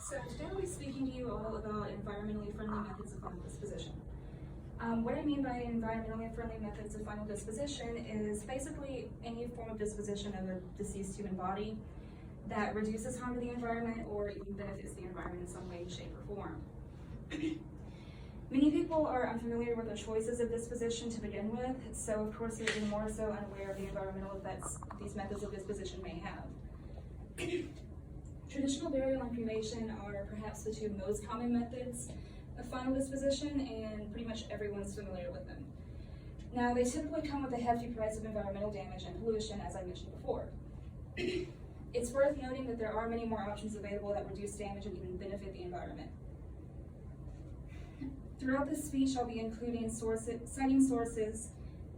So today I'll be speaking to you all about environmentally friendly methods of final disposition. What I mean by environmentally friendly methods of final disposition is basically any form of disposition of a deceased human body that reduces harm to the environment or even benefits the environment in some way, shape, or form. Many people are unfamiliar with the choices of disposition to begin with, so of course they're even more so unaware of the environmental effects these methods of disposition may have. Traditional burial and cremation are perhaps the two most common methods of final disposition, and pretty much everyone's familiar with them. Now, they typically come with a hefty price of environmental damage and pollution, as I mentioned before. It's worth noting that there are many more options available that reduce damage and even benefit the environment. Throughout this speech, I'll be including citing sources,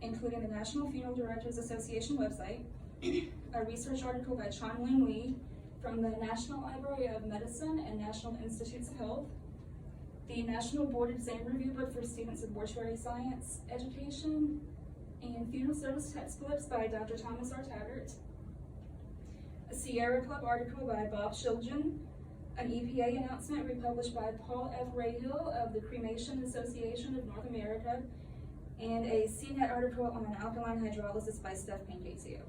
including the National Funeral Directors Association website, a research article by Chan-Lin Lee from the National Library of Medicine and National Institutes of Health, the National Board Exam Review Book for Students of Mortuary Science Education, and funeral service textbooks by Dr. Thomas R. Taggart, a Sierra Club article by Bob Shilgen, an EPA announcement republished by Paul F. Rahill of the Cremation Association of North America, and a CNET article on alkaline hydrolysis by Steph Pancasio.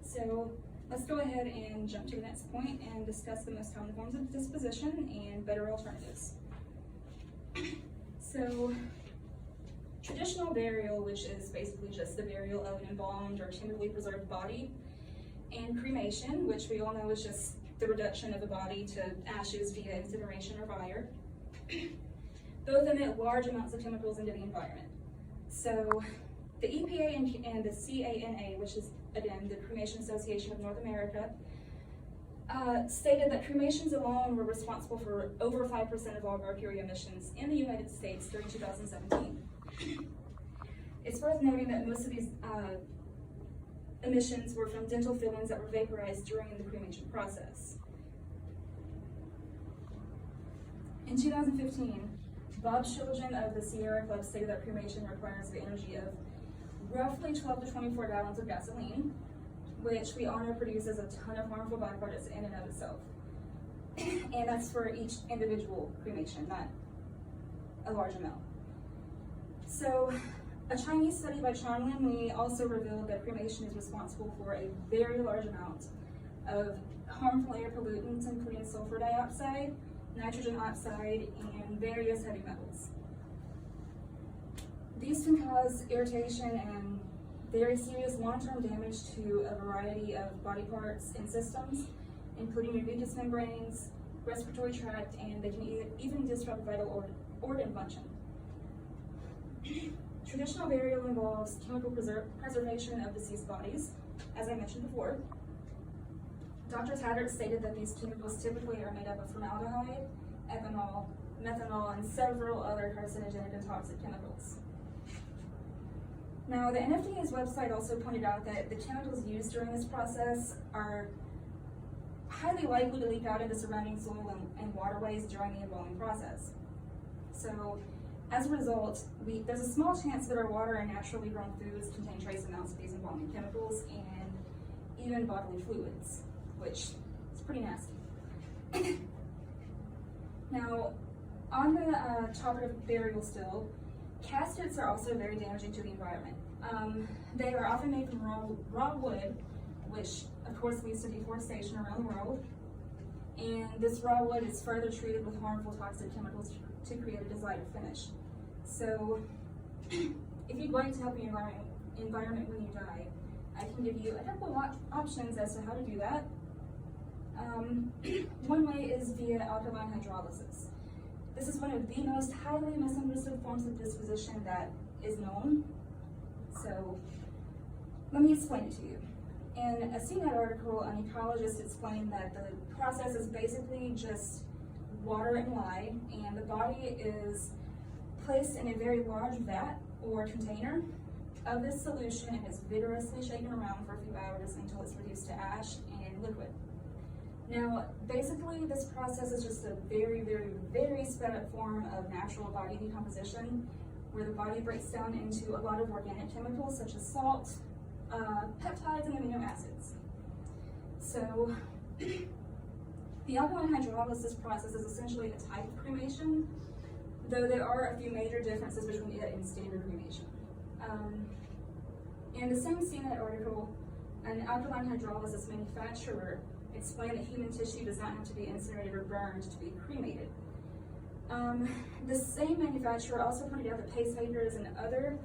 So let's go ahead and jump to the next point and discuss the most common forms of disposition and better alternatives. So, traditional burial, which is basically just the burial of an embalmed or chemically preserved body, and cremation, which we all know is just the reduction of a body to ashes via incineration or fire, both emit large amounts of chemicals into the environment. So the EPA and the CANA, which is, again, the Cremation Association of North America, stated that cremations alone were responsible for over 5% of all mercury emissions in the United States during 2017. It's worth noting that most of these emissions were from dental fillings that were vaporized during the cremation process. In 2015, Bob Shilgen of the Sierra Club stated that cremation requires the energy of roughly 12 to 24 gallons of gasoline, which we all know produces a ton of harmful byproducts in and of itself. And that's for each individual cremation, not a large amount. So, a Chinese study by Chan-Lin Lee also revealed that cremation is responsible for a very large amount of harmful air pollutants, including sulfur dioxide, nitrogen oxide, and various heavy metals. These can cause irritation and very serious long-term damage to a variety of body parts and systems, including your mucous membranes, respiratory tract, and they can even disrupt vital organ function. Traditional burial involves chemical preservation of deceased bodies, as I mentioned before. Dr. Taggart stated that these chemicals typically are made up of formaldehyde, ethanol, methanol, and several other carcinogenic and toxic chemicals. Now, the NFDA's website also pointed out that the chemicals used during this process are highly likely to leak out into surrounding soil and waterways during the embalming process. So, as a result, there's a small chance that our water and naturally grown foods contain trace amounts of these embalming chemicals and even bodily fluids, which is pretty nasty. Now, on the topic of burial still, caskets are also very damaging to the environment. They are often made from raw wood, which of course leads to deforestation around the world. And this raw wood is further treated with harmful toxic chemicals to create a desired finish. So, if you'd like to help the environment when you die, I can give you a couple of options as to how to do that. One way is via alkaline hydrolysis. This is one of the most highly misunderstood forms of disposition that is known. So, let me explain it to you. In a CNET article, an ecologist explained that the process is basically just water and lye, and the body is placed in a very large vat or container of this solution and is vigorously shaken around for a few hours until it's reduced to ash and liquid. Now, basically, this process is just a very, very, very sped up form of natural body decomposition, where the body breaks down into a lot of organic chemicals such as salt, peptides, and amino acids. So, The alkaline hydrolysis process is essentially a type of cremation, though there are a few major differences between it and standard cremation. In the same CNN article, an alkaline hydrolysis manufacturer explained that human tissue does not have to be incinerated or burned to be cremated. The same manufacturer also pointed out that pacemakers and other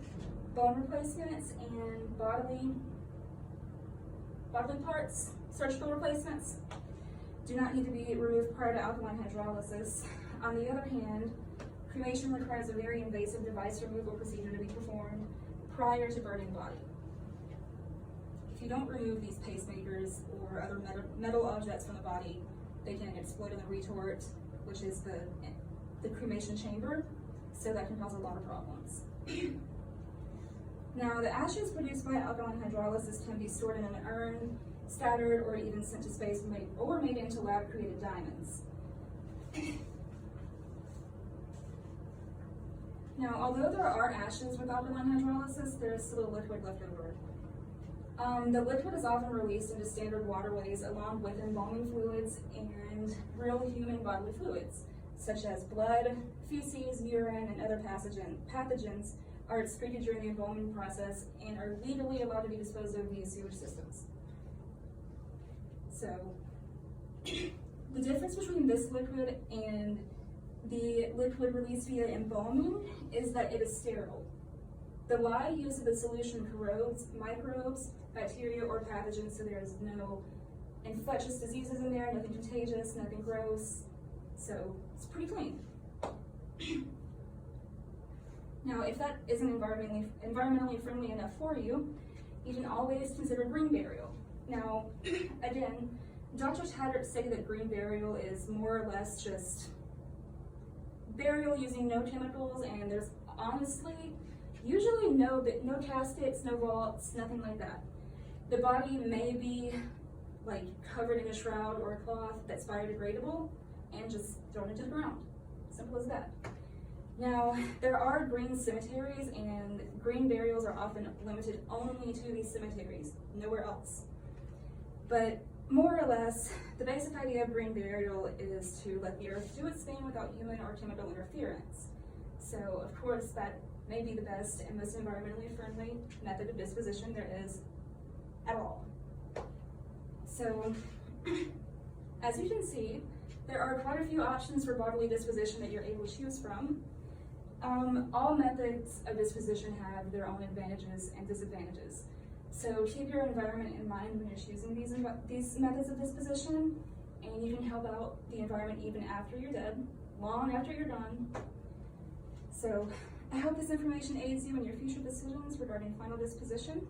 bone replacements and bodily parts, surgical replacements, do not need to be removed prior to alkaline hydrolysis. On the other hand, cremation requires a very invasive device removal procedure to be performed prior to burning the body. If you don't remove these pacemakers or other metal objects from the body, they can explode in the retort, which is the cremation chamber, so that can cause a lot of problems. Now, the ashes produced by alkaline hydrolysis can be stored in an urn, scattered, or even sent to space or made into lab-created diamonds. Now, although there are ashes with alkaline hydrolysis, there is still a liquid left over. The liquid is often released into standard waterways along with embalming fluids and real human bodily fluids, such as blood, feces, urine, and other pathogens are excreted during the embalming process and are legally allowed to be disposed of via sewage systems. So, the difference between this liquid and the liquid released via embalming is that it is sterile. The lye used in the solution corrodes microbes, bacteria, or pathogens, so there's no infectious diseases in there, nothing contagious, nothing gross, so it's pretty clean. Now, if that isn't environmentally friendly enough for you, you can always consider green burial. Now, again, Dr. Taggart stated that green burial is more or less just burial using no chemicals, and there's honestly usually no caskets, no vaults, nothing like that. The body may be like covered in a shroud or a cloth that's biodegradable and just thrown into the ground. Simple as that. Now, there are green cemeteries, and green burials are often limited only to these cemeteries, nowhere else. But more or less, the basic idea of green burial is to let the earth do its thing without human or chemical interference. So, of course, that may be the best and most environmentally friendly method of disposition there is at all. So, as you can see, there are quite a few options for bodily disposition that you're able to choose from. All methods of disposition have their own advantages and disadvantages. So keep your environment in mind when you're choosing these methods of disposition, and you can help out the environment even after you're dead, long after you're gone. So I hope this information aids you in your future decisions regarding final disposition.